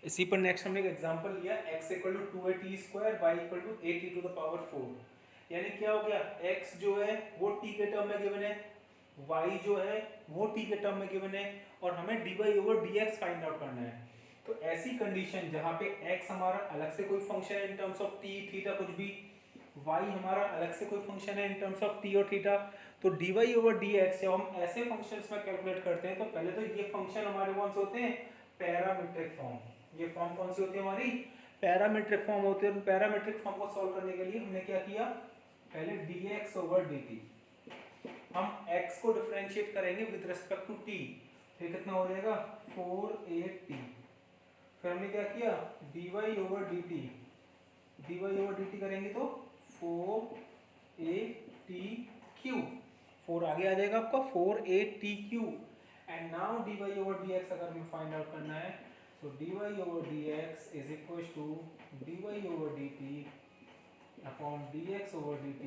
इसी पर नेक्स्ट हमने एक एग्जांपल लिया x equal to 2a t² y equal to a t⁴। यानी क्या हो गया, x जो है वो t के टर्म में गिवन है, y जो है वो t के टर्म में गिवन है, और हमें dy/dx फाइंड आउट करना है। तो ऐसी कंडीशन जहाँ पे x हमारा अलग से कोई फंक्शन है इन टर्म्स ऑफ t थीटा कुछ भी, y हमारा अलग से कोई फंक्शन है इन टर्म्स ऑफ t और थीटा, तो dy/dx जब हम ऐसे फंक्शंस में कैलकुलेट करते हैं तो पहले तो ये फंक्शन हमारे कौन से होते हैं, पैरामीट्रिक फॉर्म। ये फॉर्म कौन सी होती है हमारी, पैरामीट्रिक फॉर्म होती है। पैरामीट्रिक फॉर्म को सॉल्व करने के लिए हमने क्या किया, पहले dx/dt हम x को डिफरेंशिएट करेंगे विद रिस्पेक्ट टू t, फिर कितना हो जाएगा 4at। फिर हमने क्या किया dy/dt करेंगे तो 4atq, 4 आगे आ जाएगा आपका 4atq। एंड नाउ dy/dx अगर हमें फाइंड आउट करना है, so dy/dx is equals to dy/dt upon dx/dt,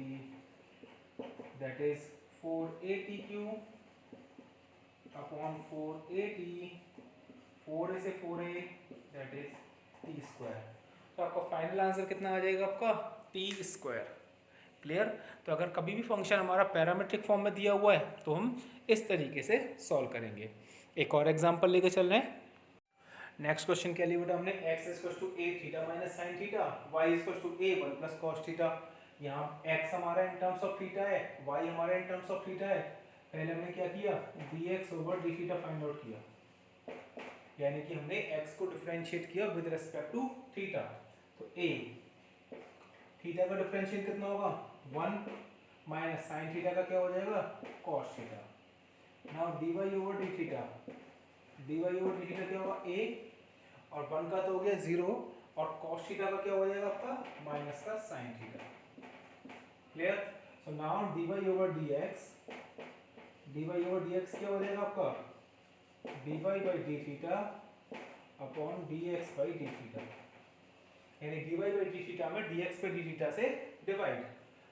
that is 4atq upon 4at, 4a से 4a, that is t²। तो आपका फाइनल आंसर कितना आ जाएगा आपका t²। क्लियर। तो अगर कभी भी फंक्शन हमारा पैरामीट्रिक फॉर्म में दिया हुआ है तो हम इस तरीके से सॉल्व करेंगे। एक और एग्जांपल लेके चल रहे हैं। नेक्स्ट क्वेश्चन क्या लिया बेटा हमने, x equals to a theta minus sine theta, y equals to a 1 plus cos theta. यहाँ x हमारा इन टर्म्स ऑफ थीटा है, y हमारा इन टर्म्स ऑफ थीटा है। पहले हमने क्या किया, dx/d फाइंड आउट किया, यानी कि हमने x को डिफरेंशिएट किया विद रिस्पेक्ट टू थीटा। तो a थीटा का डिफरेंशिएट कितना होगा 1 माइनस साइन थीटा का क्या हो जाएगा कॉस थीटा। नाउ dy/d क्या होगा a, और 1 का तो हो गया 0, और cos थीटा का क्या हो जाएगा आपका माइनस का sin theta. Clear. So now dy/dx क्या हो जाएगा आपका dy/d अपॉन dx/d, यानी dy/d में dx/d से डिवाइड।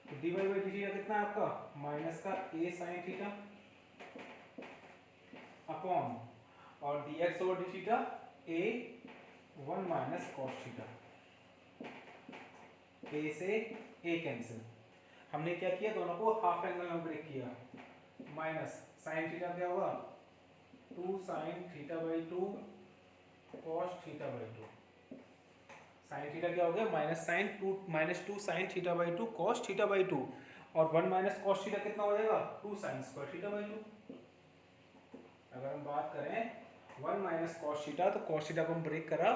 तो dy/d कितना है आपका माइनस का a sin थीटा अपॉन, और dx/d a 1 minus cos theta, a से a कैंसिल। हमने क्या किया, दोनों को हाफ एंगल में ब्रेक किया। माइनस साइन थीटा क्या होगा 2 sin θ/2 cos θ/2। साइन थीटा क्या हो गया -2 sin θ/2 cos θ/2, और 1 माइनस कॉस थीटा कितना हो जाएगा 2 sin स्क्वायर θ/2। अगर हम बात करें 1 माइनस कॉस थीटा, तो कॉस थीटा को हम ब्रेक करा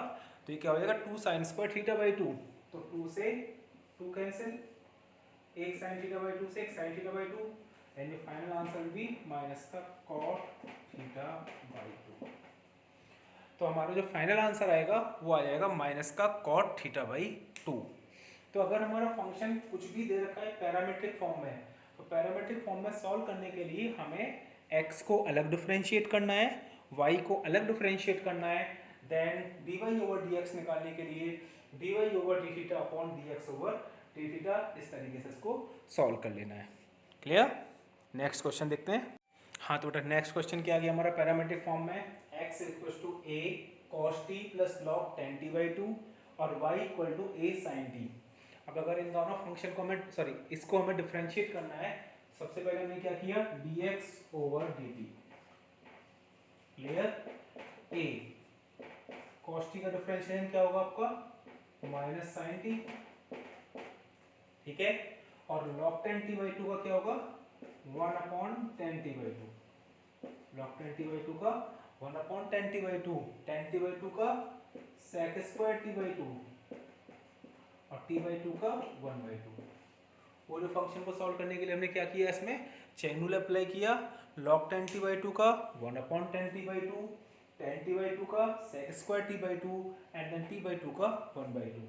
तो ये क्या हो जाएगा 2 sin स्क्वायर θ/2, तो 2 से 2 कैंसिल, एक sin θ/2 से एक sin θ/2, and final answer will be minus का cot θ/2। तो हमारा जो फाइनल आंसर आएगा वो आ जाएगा माइनस का cot θ/2। तो अगर हमारा फंक्शन कुछ भी दे रखा है पैरामीट्रिक फॉर्म में, तो पैरामीट्रिक फॉर्म में सॉल्व करने के लिए हमें x को अलग डिफरेंशिएट करना है, y को अलग डिफरेंशिएट करना है, देन dy/dx निकालने के लिए dy/dθ अपॉन dx/dθ, इस तरीके से इसको सॉल्व कर लेना है। क्लियर। नेक्स्ट क्वेश्चन देखते हैं। हाँ तो बेटा नेक्स्ट क्वेश्चन क्या आ गया हमारा पैरामीट्रिक फॉर्म में, x equal to a cos t plus log 10t/2 और y equal to a sin t। अब अगर इन दोनों फंक्शन को हमें इसको हमें डिफरेंशिएट करना है, सबसे पहले हमने क्या किया dx/dt। Clear. a cos t का डिफरेंशिएशन क्या होगा आपका माइनस साइन टी, ठीक है, और log 10t/2 का क्या होगा 1 अपॉन 10t/2, log 10t/2 का 1 अपॉन 10t/2, 10t/2 का sec स्क्वायर t/2 और t/2 का 1/2। वो जो फंक्शन को सॉल्व करने के लिए हमने क्या किया, इसमें चेन रूल अप्लाई किया, log 10t/2 का 1 अपॉन 10t/2, 10t/2 का sec square t/2 and then t/2 का 1/2।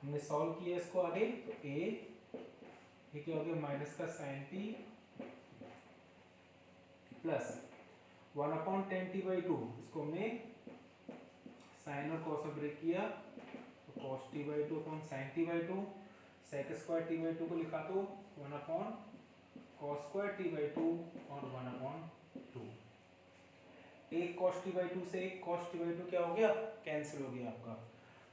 हमने सॉल्व किया इसको आगे, तो a ये क्या हो गया माइनस का sign T plus 1 upon 10t/2, इसको हमने साइन और कॉस में ब्रेक किया, तो cos t/2 upon sine t/2, sec square t/2 को लिखा तो 1 अपॉन cos स्क्वायर t/2 और 1 अपॉन 2। एक cos t by 2 से एक cos t by 2 क्या हो गया, कैंसिल हो गया आपका।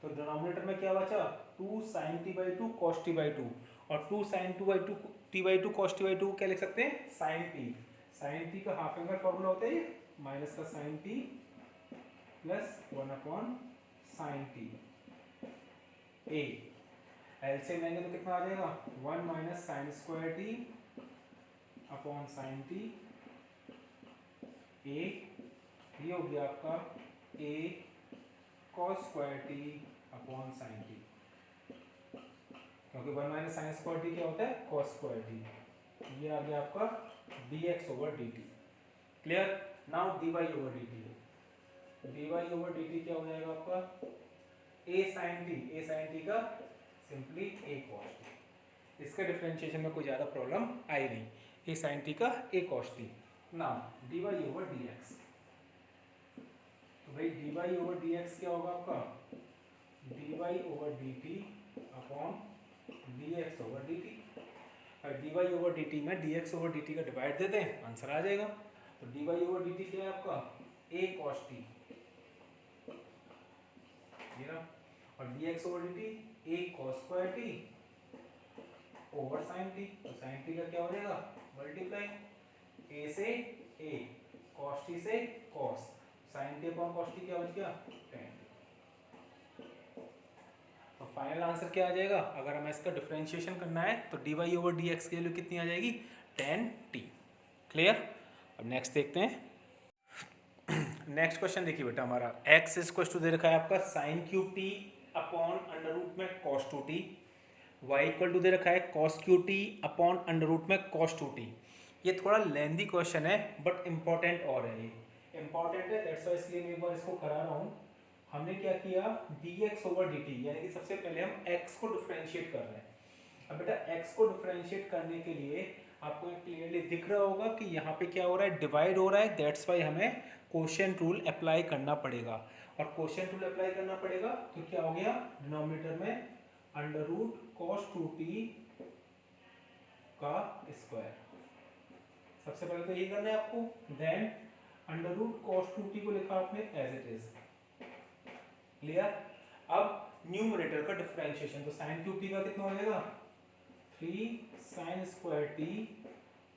तो डिनोमिनेटर में क्या बचा, 2 sin t by 2 cos t by 2, और 2 sin t by 2 cos t by 2 क्या लिख सकते हैं, sin t। sin t का हाफ एंगल फॉर्मूला होता है माइनस का sin t plus 1 upon sin t। ए एलसीएम लेंगे तो कितना आ जाएगा, 1 minus sine square T upon sine T. ए ये हो गया आपका ए cos square T upon sine T, क्योंकि 1 माइनस साइन स्क्वायर टी क्या होता है, cos स्क्वायर टी। ये आ गया आपका dx over dt। Clear. Now dy over dt, dy over dt क्या हो जाएगा आपका, a sin t का सिंपली a cos t। इसका डिफरेंशिएशन में कोई ज़्यादा प्रॉब्लम आई नहीं, a sin t का a cos t। Now dy over dx, तो भाई dy ओवर dx क्या होगा आपका, dy over dt upon dx over dt। और dy ओवर dt में dx ओवर dt का डिवाइड दे दें, आंसर आ जाएगा। तो dy ओवर dt क्या है आपका, a cos t, ये रहा, और dx over dt a cos square t over sin t। तो sin t का क्या हो जाएगा, मल्टीप्लाई a से a, cos t से cos, sin t upon cos t क्या बच गया, tan t। तो फाइनल आंसर क्या आ जाएगा, अगर हमें इसका डिफरेंशिएशन करना है तो dy ओवर dx की वैल्यू कितनी आ जाएगी, tan t। क्लियर। अब नेक्स्ट देखते हैं। नेक्स्ट क्वेश्चन देखिए बेटा, हमारा x इक्वल टू दे रखा है आपका sin cube t upon under root में cos 2t, y equal to दे रखा है cos cube t upon under root में cos 2t। ये थोड़ा लेंदी क्वेश्चन है बट इम्पॉर्टेंट और है, ये इम्पॉर्टेंट है, दैट्स वाई इसलिए मैं एक बार इसको करा रहा हूँ। हमने क्या किया, dx ओवर dt, यानी कि सबसे पहले हम x को डिफरेंशिएट कर रहे हैं। अब बेटा x को डिफरेंशिएट करने के लिए आपको क्लियरली दिख रहा होगा कि यहाँ पे क्या हो रहा है, डिवाइड हो रहा है, दैट्स वाई हमें क्वोशिएंट रूल अप्लाई करना पड़ेगा। और क्वोशिएंट रूल अप्लाई करना पड़ेगा तो क्या हो गया, डिनोमिनेटर में अंडर रूट cos 2t का स्क्वायर, सबसे पहले तो यही करना है आपको। Then under root cos 2t को लिखा आपने एज इट इज। क्लियर। अब न्यूमरेटर का डिफरेंशिएशन, तो sin क्यूब t का कितना हो जाएगा, 3 sin स्क्वायर t,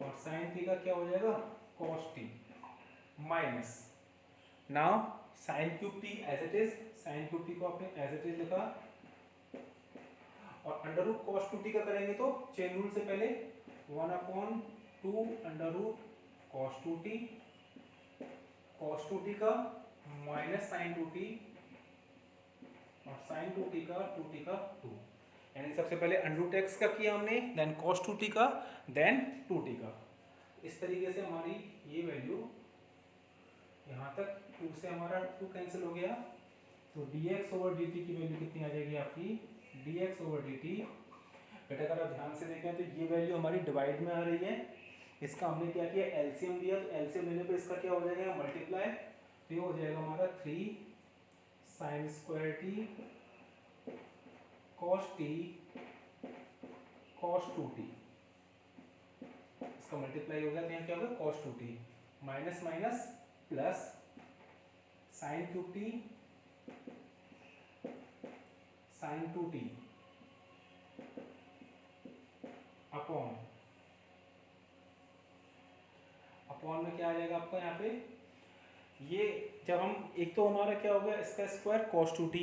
और sin t का क्या हो जाएगा, cos t, minus now sin cube t as it is, sin cube t को आपने एज इट इज लिखा, और अंडर रूट cos 2t का करेंगे तो चेन रूल से पहले 1 upon 2 under root cos 2t, cos 2t का माइनस sin 2t, और sin 2t का 2t का 2, यानी सबसे पहले अंडर रूट x का किया हमने, देन cos 2t का, देन 2t का। इस तरीके से हमारी ये वैल्यू यहाँ तक 2 से हमारा 2 कैंसिल हो गया, तो dx ओवर dt की वैल्यू कितनी आ जाएगी आपकी, dx ओवर dt। बेटा अगर आप ध्यान से देखें तो ये वैल्यू हमारी डिवाइड में आ रही है, इसका हमने क्या किया, एलसीएम लिया, तो एलसीएम लेने पे इसका क्या हो जाएगा, मल्टीप्लाई, तो ये हो जाएगा हमारा 3 sin square t cos t cos 2t, इसका मल्टीप्लाई हो गया, तो यहाँ क्या होगा, cos 2t minus minus plus sin cube t sin 2t upon, upon में क्या आ जाएगा आपका यहाँ पे, ये जब हम एक तो हमारा क्या होगा, इसका स्क्वायर cos 2t,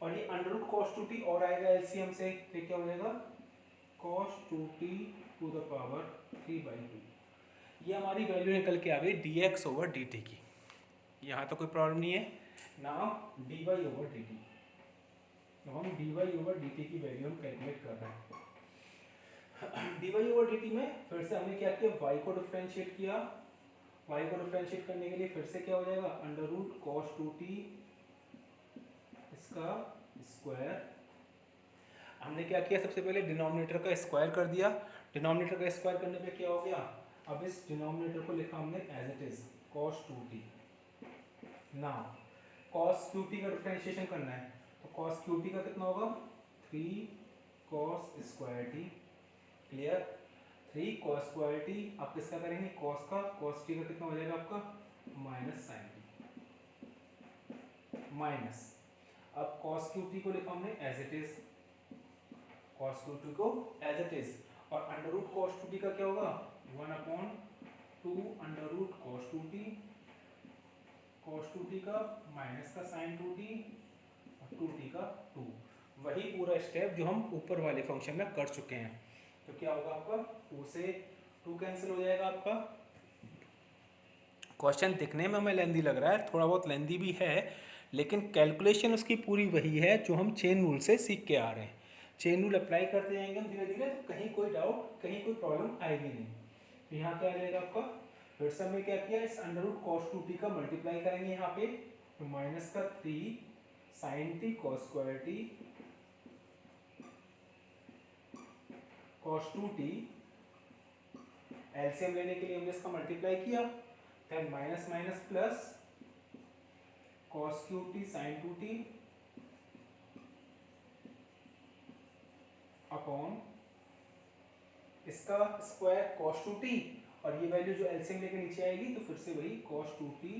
और ये अंडर रूट cos 2t और आएगा एलसीएम से, तो क्या हो जाएगा cos 2t to the power 3/2। ये हमारी वैल्यू निकल के आ गई dx ओवर dt की, यहाँ तो कोई प्रॉब्लम नहीं है। नाउ dy ओवर dt, तो हम dy ओवर dt की वैल्यू हम कैलकुलेट कर रहे हैं। dy ओवर dt में फिर से हमने क्या किया, y को डिफरेंशिएट किया, y को डिफरेंशिएट करने के लिए फिर से क्या हो जाएगा, अंडर रूट cos 2t इसका स्क्वायर। हमने क्या किया, सबसे पहले डिनोमिनेटर का स्क्वायर कर दिया, डिनोमिनेटर का स्क्वायर करने पे क्या हो गया, अब इस डिनोमिनेटर को लिखा हमने as it is cos 2t। Now cos qt का डिफरेंशिएशन करना है, तो cos qt का कितना होगा, 3 cos square t। Clear. 3 cos square t, आप किसका करेंगे, cos का, cos t का कितना हो जाएगा आपका, माइनस sin t। माइनस, अब कॉस क्यू टी को लिखा हमने as it is, cos Q t को एज इट इज, और under root cos two T का क्या होगा 1/2 under root cos two t, cos two T का माइनस का साइन टू टी और टू टी का 2। वही पूरा स्टेप जो हम ऊपर वाले फंक्शन में कर चुके हैं। तो क्या होगा आपका 2 से 2 कैंसिल हो जाएगा आपका। क्वेश्चन दिखने में हमें लेंदी लग रहा है, थोड़ा बहुत लेंदी भी है, लेकिन कैलकुलेशन उसकी पूरी वही है जो हम चेन रूल से सीख के आ रहे हैं। चेन रूल अप्लाई करते जाएंगे हम धीरे धीरे, तो कहीं कोई डाउट, कहीं कोई प्रॉब्लम आएगी नहीं। तो यहाँ क्या आ जाएगा आपका, फिर से हमने क्या किया, इस under root cos two T का मल्टीप्लाई करेंगे यहाँ पे, तो माइनस का 3 sine T cos square t cos two t, LCM लेने के लिए हमने इसका मल्टीप्लाई किया, फिर minus minus plus cos Q t sine two t upon इसका स्क्वायर कॉस टू टी, और ये वैल्यू जो एलसीएम लेके नीचे आएगी तो फिर से वही cos two t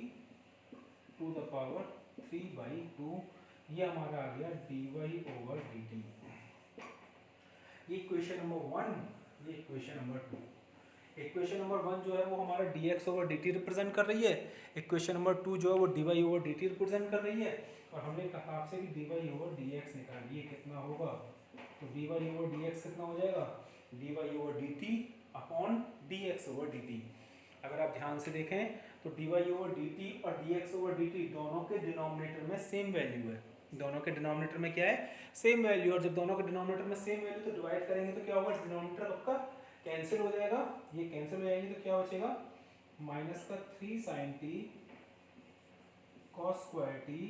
to the power 3/2, ये हमारा आ गया dy/dt। ये इक्वेशन नंबर 1, ये इक्वेशन नंबर 2। इक्वेशन नंबर 1 जो है वो हमारा dx/dt रिप्रेजेंट कर रही है, इक्वेशन नंबर 2 जो है वो dy/dt रिप्रेजेंट कर रही है, और हमने कहा आपसे कि dy/dx निकालिए कितना होगा, तो dy/dx कितना हो जाएगा dy/dt अपॉन dx/dt। अगर आप ध्यान से देखें तो dy/dt और dx/dt दोनों के डिनोमिनेटर में सेम वैल्यू है, दोनों के डिनोमिनेटर में क्या है सेम वैल्यू, और जब दोनों के डिनोमिनेटर में सेम वैल्यू तो डिवाइड करेंगे तो क्या होगा, डिनोमिनेटर आपका कैंसिल हो जाएगा, ये कैंसिल हो जाएंगे तो क्या बचेगा माइनस का 3 sine T cos square t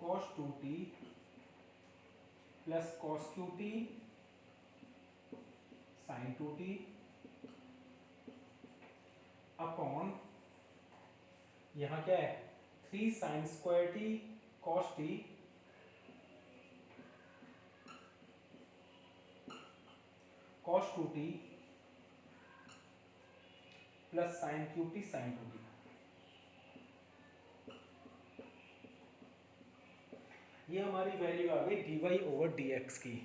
cos two t plus cos Q t sine two t upon यहाँ क्या है 3 sine square t cos t cos two t plus sine cube t sine two t. ये हमारी value आ गई dy/dx की,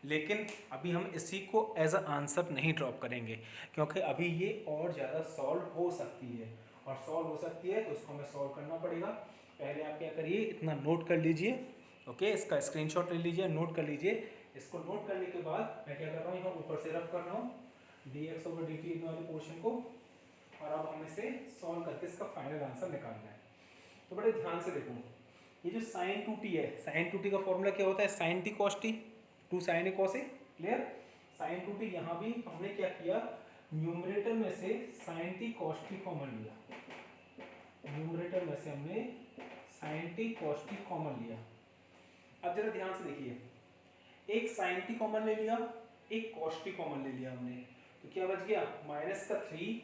लेकिन अभी हम इसी को एज अ आंसर नहीं ड्रॉप करेंगे, क्योंकि अभी ये और ज़्यादा सॉल्व हो सकती है, और सॉल्व हो सकती है तो उसको हमें सॉल्व करना पड़ेगा। पहले आप क्या करिए, इतना नोट कर लीजिए, ओके, इसका स्क्रीनशॉट ले लीजिए, नोट कर लीजिए। इसको नोट करने के बाद मैं क्या कर रहा हूँ, यहाँ ऊपर से रफ कर रहा हूँ dx/dt वाले पोर्शन को, और अब हमें इसे सॉल्व करके इसका फाइनल आंसर निकालना है। तो बड़े ध्यान से देखो, ये जो साइन टू टी है, साइन टू टी का फॉर्मूला क्या होता है, sine T cos T, 2 sine A cos A, clear. Sine two T यहाँ भी हमने क्या किया, न्यूमरेटर में से sine T cos T common लिया, न्यूमरेटर में से हमने sine T cos T common लिया। अब जरा ध्यान से देखिए, एक साइन टी कॉमन ले लिया, एक कॉस टी कॉमन ले लिया हमने, तो क्या बच गया माइनस का 3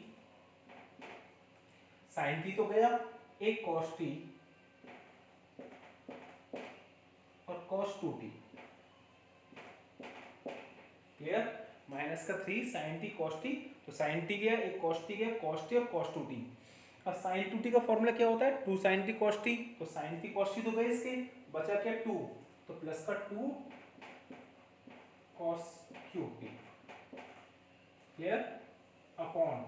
साइन टी तो गया, एक कॉस टी और cos two T, clear. Minus का 3 साइन टी कॉस टी, तो साइन टी गया, एक कॉस टी गया, कॉस टी और कॉस टू टी। अब साइन टू टी का फॉर्मूला क्या होता है, 2 साइन टी कॉस टी, तो साइन टी कॉस टी तो गए इसके, बचा क्या 2, तो प्लस का 2 cos Q T, clear, upon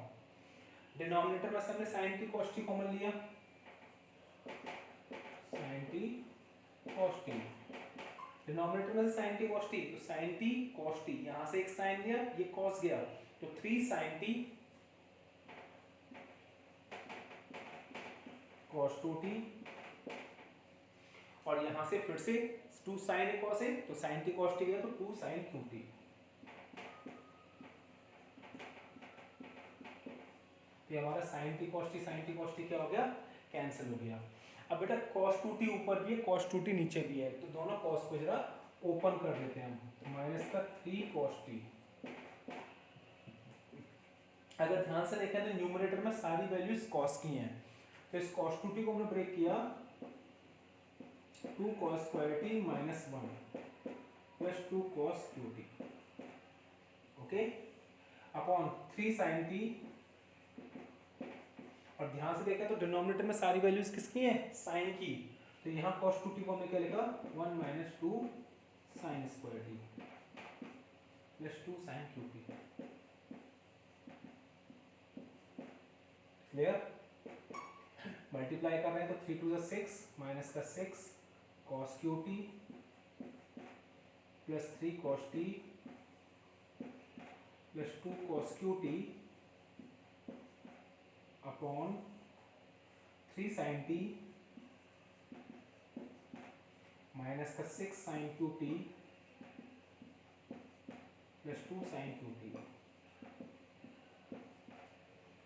denominator में से हमने sine T cos T common लिया, sine T cos T, denominator में से साइन टी कॉस टी, तो साइन टी कॉस टी, यहां से एक साइन गया, ये कॉस गया, तो 3 sine T cos two t, और यहां से फिर से 2 साइन ए कॉस ए, तो साइन टी कॉस टी गया, तो 2 साइन क्यू टी। ये हमारा साइन टी कॉस टी क्या हो गया, कैंसिल हो गया। अब बेटा cos 2t ऊपर भी है, cos 2t नीचे भी है, तो दोनों cos को जरा ओपन कर देते हैं हम, माइनस का 3 cos t। अगर ध्यान से देखें तो न्यूमरेटर में सारी वैल्यूज cos की हैं, तो इस cos 2t को हमने ब्रेक किया, 2 cos square t minus 1 plus 2 cos qt, okay, upon 3 sin t, और ध्यान से देखें तो डिनोमिनेटर में सारी वैल्यूज किसकी हैं, साइन की, तो यहाँ cos 2t को हमने क्या लिखा 1 minus 2 sine square t plus 2 sine cube T. Clear? Multiply कर रहे हैं तो 3 2 6 माइनस का 6 cos Q T plus 3 cos T plus 2 cos Q T upon 3 sin T minus का 6 sin Q T plus 2 sin Q T.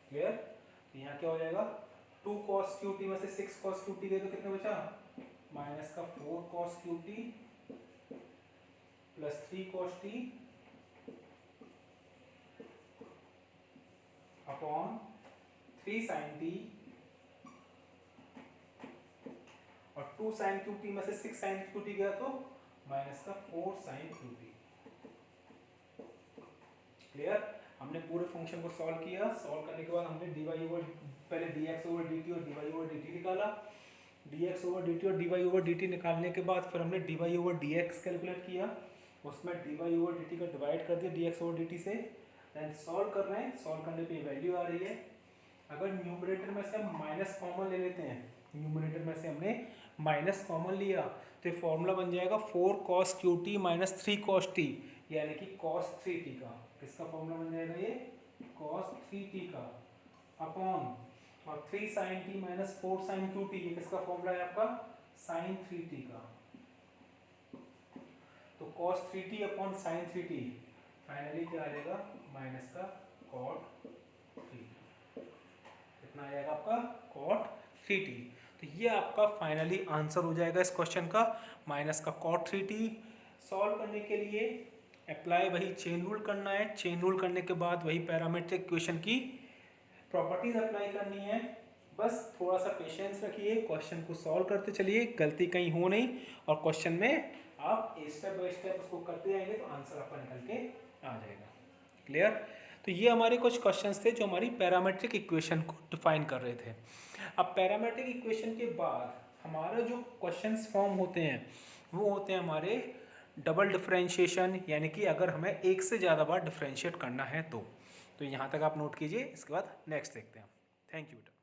Clear? तो यहाँ क्या हो जाएगा 2 cos क्यू टी में से 6 cos क्यू टी गए तो कितने बचा माइनस का 4 cos Q T plus 3 cos T upon 3 sin T और 2 sin क्यू टी में से 6 sin क्यू टी गया तो माइनस का 4 sin क्यू टी। क्लियर? हमने पूरे फंक्शन को सॉल्व किया। सॉल्व करने के बाद हमने dy ओवर पहले dx ओवर dt और dy ओवर dt निकाला। dx ओवर dt और dy ओवर dt निकालने के बाद फिर हमने dy ओवर dx कैलकुलेट किया, उसमें dy ओवर dt का डिवाइड कर दिया dx ओवर dt से। देन सॉल्व कर रहे हैं, सॉल्व करने पे वैल्यू आ रही है। अगर न्यूमरेटर में से हम माइनस कॉमन ले लेते हैं, न्यूमरेटर में से हमने माइनस कॉमन लिया तो ये फॉर्मूला बन जाएगा 4 cos Q T minus 3 cos T, यानी कि cos 3t का। किसका फॉर्मूला बन जाएगा ये cos 3t का अपॉन और 3 sin t minus 4 sin Q T, ये किसका फॉर्मूला है आपका sin 3t का। तो cos 3t upon sin 3t finally क्या आ जाएगा माइनस का cot 3t। कितना आ जाएगा आपका cot 3t। तो ये आपका फाइनली आंसर हो जाएगा इस क्वेश्चन का, माइनस का cot 3t। सॉल्व करने के लिए अप्लाई वही चेन रूल करना है, चेन रूल करने के बाद वही पैरामीट्रिक इक्वेशन की प्रॉपर्टीज अप्लाई करनी है। बस थोड़ा सा पेशेंस रखिए, क्वेश्चन को सॉल्व करते चलिए, गलती कहीं हो नहीं और क्वेश्चन में आप स्टेप बाय स्टेप उसको करते जाएंगे तो आंसर आपका निकल के आ जाएगा। क्लियर? तो ये हमारे कुछ क्वेश्चंस थे जो हमारी पैरामीट्रिक इक्वेशन को डिफाइन कर रहे थे। अब पैरामीट्रिक इक्वेशन के बाद हमारा जो क्वेश्चंस फॉर्म होते हैं वो होते हैं हमारे डबल डिफरेंशिएशन, यानी कि अगर हमें एक से ज़्यादा बार डिफरेंशिएट करना है तो यहाँ तक आप नोट कीजिए। इसके बाद नेक्स्ट देखते हैं। थैंक यू बेटा।